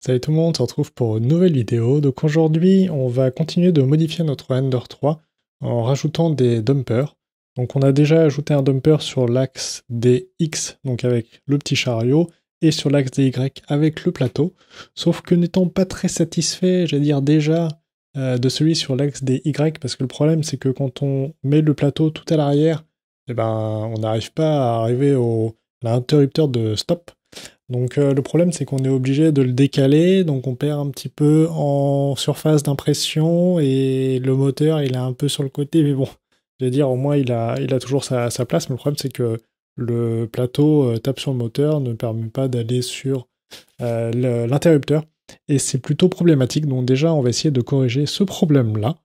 Salut tout le monde, on se retrouve pour une nouvelle vidéo. Donc aujourd'hui, on va continuer de modifier notre Ender 3 en rajoutant des dumpers. Donc on a déjà ajouté un dumper sur l'axe des X, donc avec le petit chariot, et sur l'axe des Y avec le plateau. Sauf que n'étant pas très satisfait, j'allais dire déjà, de celui sur l'axe des Y, parce que le problème c'est que quand on met le plateau tout à l'arrière, eh ben, on n'arrive pas à arriver à l'interrupteur de stop. Donc le problème c'est qu'on est obligé de le décaler, donc on perd un petit peu en surface d'impression et le moteur il est un peu sur le côté, mais bon, je vais dire au moins il a toujours sa place, mais le problème c'est que le plateau tape sur le moteur, ne permet pas d'aller sur l'interrupteur, et c'est plutôt problématique, donc déjà on va essayer de corriger ce problème-là,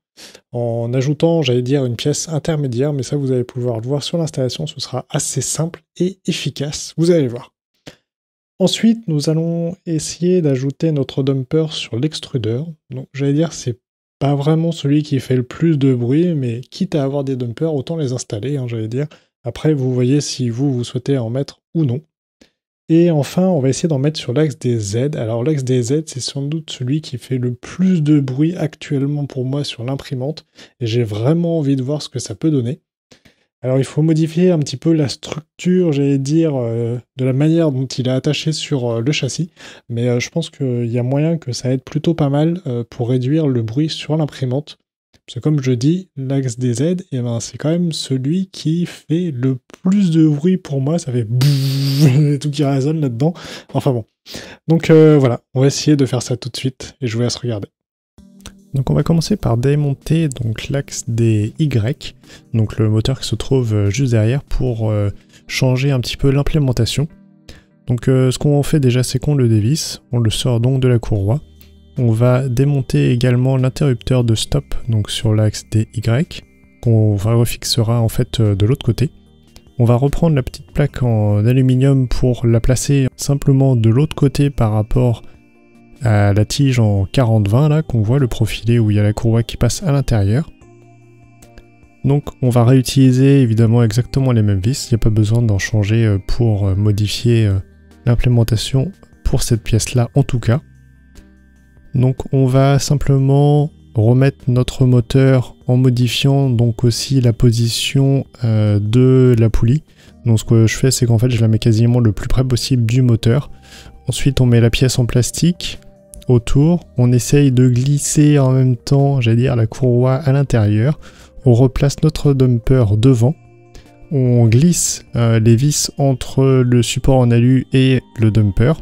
en ajoutant, j'allais dire, une pièce intermédiaire, mais ça vous allez pouvoir le voir sur l'installation, ce sera assez simple et efficace, vous allez voir. Ensuite, nous allons essayer d'ajouter notre dumper sur l'extrudeur. Donc, j'allais dire, c'est pas vraiment celui qui fait le plus de bruit, mais quitte à avoir des dumpers, autant les installer, hein, j'allais dire. Après, vous voyez si vous souhaitez en mettre ou non. Et enfin, on va essayer d'en mettre sur l'axe des Z. Alors, l'axe des Z, c'est sans doute celui qui fait le plus de bruit actuellement pour moi sur l'imprimante, et j'ai vraiment envie de voir ce que ça peut donner. Alors il faut modifier un petit peu la structure, j'allais dire, de la manière dont il est attaché sur le châssis, mais je pense qu'il y a moyen que ça aide plutôt pas mal pour réduire le bruit sur l'imprimante. Parce que comme je dis, l'axe des Z, eh ben, c'est quand même celui qui fait le plus de bruit pour moi, ça fait et tout qui résonne là-dedans. Enfin bon. Donc voilà, on va essayer de faire ça tout de suite, et je vous laisse regarder. Donc on va commencer par démonter donc l'axe des Y, donc le moteur qui se trouve juste derrière, pour changer un petit peu l'implémentation. Donc ce qu'on fait déjà, c'est qu'on le dévisse, on le sort donc de la courroie. On va démonter également l'interrupteur de stop, donc sur l'axe des Y, qu'on refixera en fait de l'autre côté. On va reprendre la petite plaque en aluminium pour la placer simplement de l'autre côté par rapport à la tige en 40-20 là, qu'on voit le profilé où il y a la courroie qui passe à l'intérieur. Donc on va réutiliser évidemment exactement les mêmes vis, il n'y a pas besoin d'en changer pour modifier l'implémentation pour cette pièce là en tout cas. Donc on va simplement remettre notre moteur en modifiant donc aussi la position de la poulie. Donc ce que je fais, c'est qu'en fait je la mets quasiment le plus près possible du moteur. Ensuite on met la pièce en plastique autour, on essaye de glisser en même temps, j'allais dire, la courroie à l'intérieur, on replace notre dumper devant, on glisse les vis entre le support en alu et le dumper,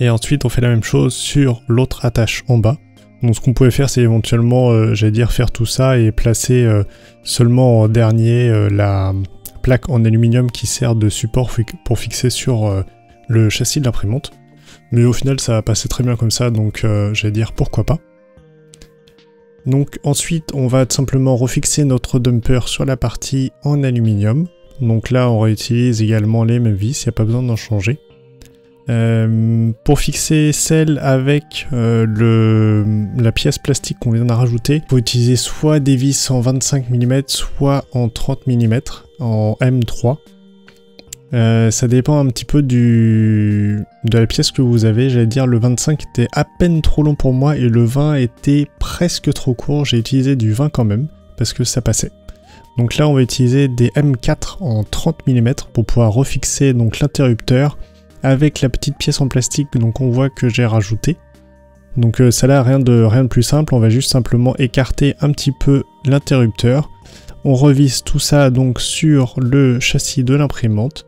et ensuite on fait la même chose sur l'autre attache en bas. Donc ce qu'on pouvait faire, c'est éventuellement, j'allais dire, faire tout ça et placer seulement en dernier la plaque en aluminium qui sert de support pour fixer sur le châssis de l'imprimante. Mais au final ça a passé très bien comme ça, donc j'allais dire pourquoi pas. Donc ensuite on va tout simplement refixer notre dumper sur la partie en aluminium. Donc là on réutilise également les mêmes vis, il n'y a pas besoin d'en changer. Pour fixer celle avec la pièce plastique qu'on vient de rajouter, il faut utiliser soit des vis en 25 mm, soit en 30 mm, en M3. Ça dépend un petit peu de la pièce que vous avez. J'allais dire le 25 était à peine trop long pour moi et le 20 était presque trop court. J'ai utilisé du 20 quand même parce que ça passait. Donc là on va utiliser des M4 en 30 mm pour pouvoir refixer donc l'interrupteur avec la petite pièce en plastique donc on voit que j'ai rajouté. Donc ça là rien de plus simple, on va juste simplement écarter un petit peu l'interrupteur. On revisse tout ça donc sur le châssis de l'imprimante.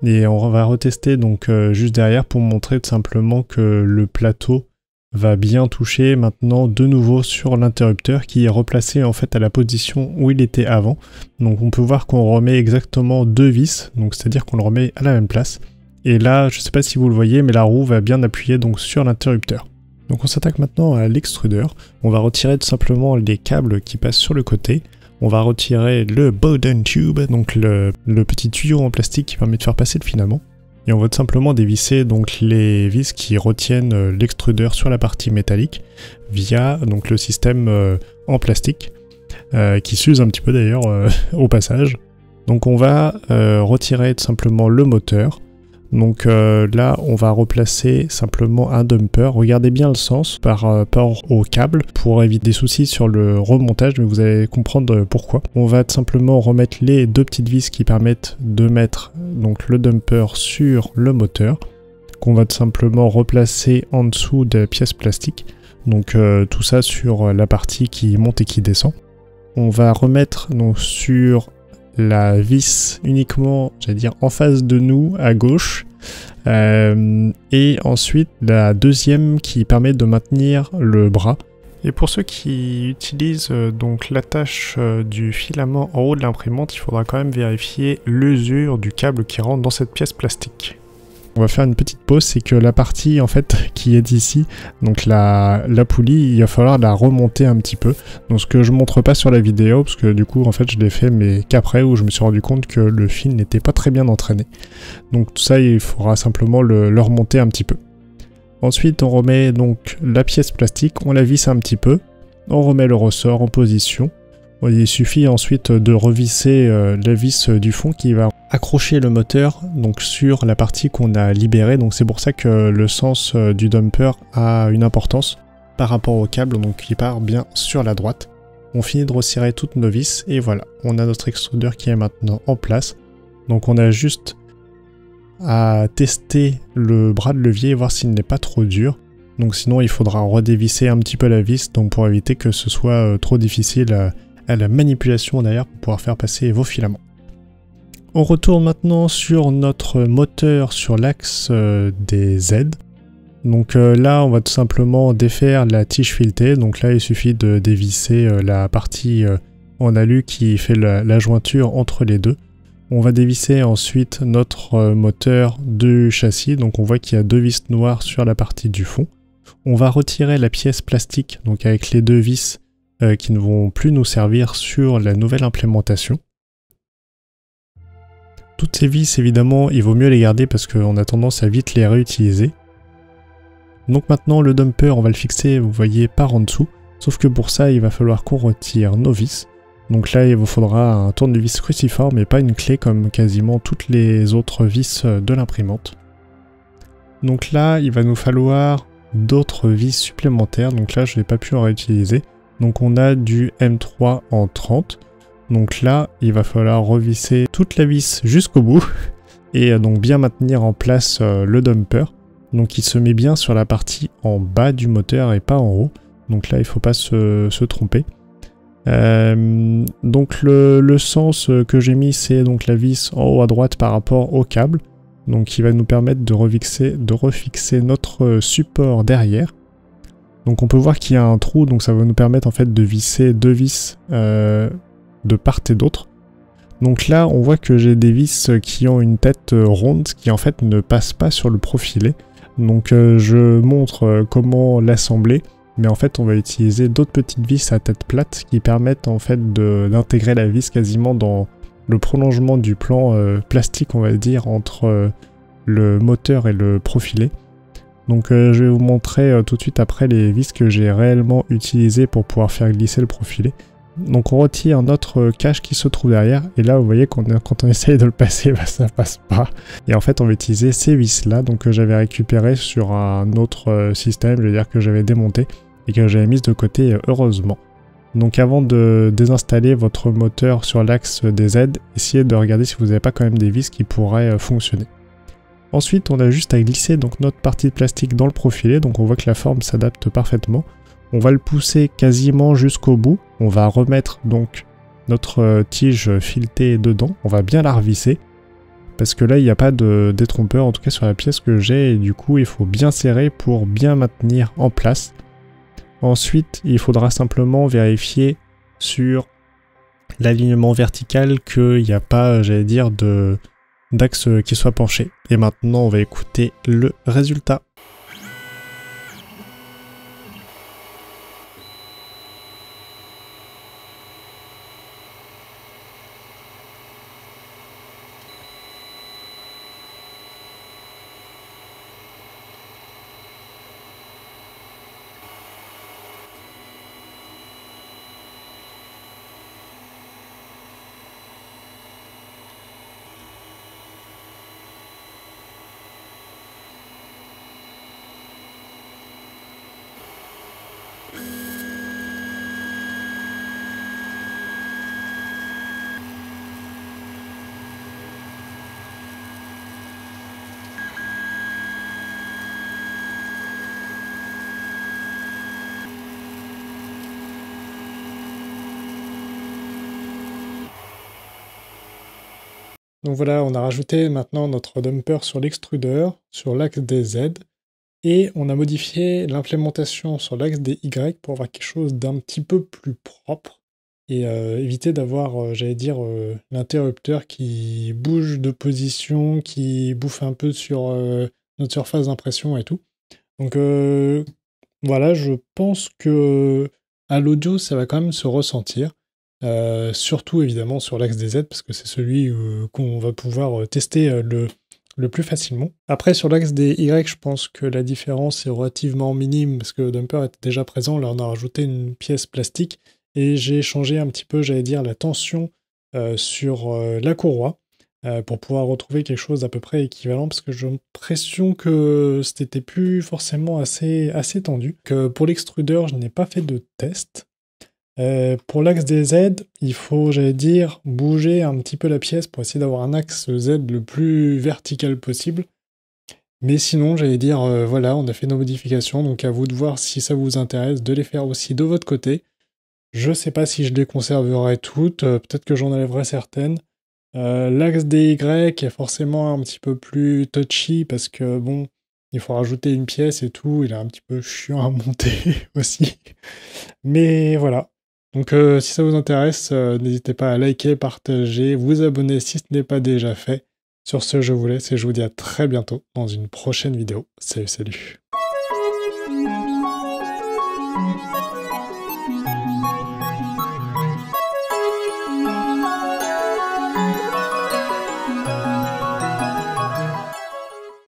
Et on va retester donc juste derrière pour montrer tout simplement que le plateau va bien toucher maintenant de nouveau sur l'interrupteur qui est replacé en fait à la position où il était avant. Donc on peut voir qu'on remet exactement deux vis, donc c'est-à-dire qu'on le remet à la même place. Et là, je ne sais pas si vous le voyez, mais la roue va bien appuyer donc sur l'interrupteur. Donc on s'attaque maintenant à l'extrudeur. On va retirer tout simplement les câbles qui passent sur le côté. On va retirer le Bowden Tube, donc le petit tuyau en plastique qui permet de faire passer le filament. et on va tout simplement dévisser donc les vis qui retiennent l'extrudeur sur la partie métallique via donc le système en plastique qui s'use un petit peu d'ailleurs au passage. Donc on va retirer tout simplement le moteur. Donc là, on va replacer simplement un dumper. Regardez bien le sens par rapport au câble pour éviter des soucis sur le remontage, mais vous allez comprendre pourquoi. On va tout simplement remettre les deux petites vis qui permettent de mettre donc le dumper sur le moteur, qu'on va tout simplement replacer en dessous de la pièce plastique. Donc tout ça sur la partie qui monte et qui descend. On va remettre donc sur la vis uniquement, j'allais dire, en face de nous, à gauche. Et ensuite, la deuxième qui permet de maintenir le bras. Et pour ceux qui utilisent donc l'attache du filament en haut de l'imprimante, il faudra quand même vérifier l'usure du câble qui rentre dans cette pièce plastique. On va faire une petite pause, c'est que la partie en fait qui est ici, donc la poulie, il va falloir la remonter un petit peu. Donc ce que je montre pas sur la vidéo, parce que du coup en fait je l'ai fait mais qu'après où je me suis rendu compte que le fil n'était pas très bien entraîné. Donc tout ça il faudra simplement le remonter un petit peu. Ensuite on remet donc la pièce plastique, on la visse un petit peu, on remet le ressort en position. Il suffit ensuite de revisser la vis du fond qui va accrocher le moteur donc sur la partie qu'on a libérée. Donc c'est pour ça que le sens du dumper a une importance par rapport au câble, donc il part bien sur la droite. On finit de resserrer toutes nos vis et voilà, on a notre extrudeur qui est maintenant en place. Donc on a juste à tester le bras de levier et voir s'il n'est pas trop dur. Donc sinon il faudra redévisser un petit peu la vis donc pour éviter que ce soit trop difficile à la manipulation derrière pour pouvoir faire passer vos filaments. On retourne maintenant sur notre moteur sur l'axe des Z. Donc là on va tout simplement défaire la tige filetée. Donc là il suffit de dévisser la partie en alu qui fait la jointure entre les deux. On va dévisser ensuite notre moteur du châssis. Donc on voit qu'il y a deux vis noires sur la partie du fond. On va retirer la pièce plastique donc avec les deux vis qui ne vont plus nous servir sur la nouvelle implémentation. Toutes ces vis, évidemment, il vaut mieux les garder parce qu'on a tendance à vite les réutiliser. Donc maintenant, le dumper, on va le fixer, vous voyez, par en dessous. Sauf que pour ça, il va falloir qu'on retire nos vis. Donc là, il vous faudra un tournevis cruciforme et pas une clé comme quasiment toutes les autres vis de l'imprimante. Donc là, il va nous falloir d'autres vis supplémentaires. Donc là, je n'ai pas pu en réutiliser. Donc on a du M3 en 30. Donc là, il va falloir revisser toute la vis jusqu'au bout et donc bien maintenir en place le dumper. Donc il se met bien sur la partie en bas du moteur et pas en haut. Donc là, il ne faut pas se tromper. Donc le sens que j'ai mis, c'est donc la vis en haut à droite par rapport au câble. Donc il va nous permettre de refixer notre support derrière. Donc on peut voir qu'il y a un trou, donc ça va nous permettre en fait de visser deux vis de part et d'autre. Donc là on voit que j'ai des vis qui ont une tête ronde qui en fait ne passe pas sur le profilé. Donc je montre comment l'assembler, mais en fait on va utiliser d'autres petites vis à tête plate qui permettent en fait d'intégrer la vis quasiment dans le prolongement du plan plastique on va dire entre le moteur et le profilé. Donc je vais vous montrer tout de suite après les vis que j'ai réellement utilisées pour pouvoir faire glisser le profilé. Donc on retire notre cache qui se trouve derrière et là vous voyez quand on essaye de le passer, bah, ça passe pas. Et en fait on va utiliser ces vis là donc que j'avais récupéré sur un autre système, je veux dire que j'avais démonté et que j'avais mis de côté heureusement. Donc avant de désinstaller votre moteur sur l'axe des Z, essayez de regarder si vous n'avez pas quand même des vis qui pourraient fonctionner. Ensuite, on a juste à glisser donc notre partie de plastique dans le profilé, donc on voit que la forme s'adapte parfaitement. On va le pousser quasiment jusqu'au bout. On va remettre donc notre tige filetée dedans. On va bien la revisser parce que là, il n'y a pas de détrompeur, en tout cas sur la pièce que j'ai, et du coup, il faut bien serrer pour bien maintenir en place. Ensuite, il faudra simplement vérifier sur l'alignement vertical qu'il n'y a pas, j'allais dire, d'axe qui soit penché. Et maintenant on va écouter le résultat. Donc voilà, on a rajouté maintenant notre dumper sur l'extrudeur, sur l'axe des Z, et on a modifié l'implémentation sur l'axe des Y pour avoir quelque chose d'un petit peu plus propre, et éviter d'avoir, j'allais dire, l'interrupteur qui bouge de position, qui bouffe un peu sur notre surface d'impression et tout. Donc voilà, je pense que à l'audio, ça va quand même se ressentir. Surtout évidemment sur l'axe des Z, parce que c'est celui qu'on va pouvoir tester le plus facilement. Après, sur l'axe des Y, je pense que la différence est relativement minime, parce que le dumper était déjà présent, là on a rajouté une pièce plastique, et j'ai changé un petit peu, j'allais dire, la tension sur la courroie, pour pouvoir retrouver quelque chose d'à peu près équivalent, parce que j'ai l'impression que c'était plus forcément assez tendu. Que pour l'extrudeur, je n'ai pas fait de test. Pour l'axe des Z, il faut, j'allais dire, bouger un petit peu la pièce pour essayer d'avoir un axe Z le plus vertical possible. Mais sinon, j'allais dire, voilà, on a fait nos modifications, donc à vous de voir si ça vous intéresse, de les faire aussi de votre côté. Je sais pas si je les conserverai toutes, peut-être que j'en enlèverai certaines. L'axe des Y est forcément un petit peu plus touchy parce que bon, il faut rajouter une pièce et tout, il est un petit peu chiant à monter aussi. Mais voilà. Donc si ça vous intéresse, n'hésitez pas à liker, partager, vous abonner si ce n'est pas déjà fait. Sur ce, je vous laisse et je vous dis à très bientôt dans une prochaine vidéo. Salut, salut.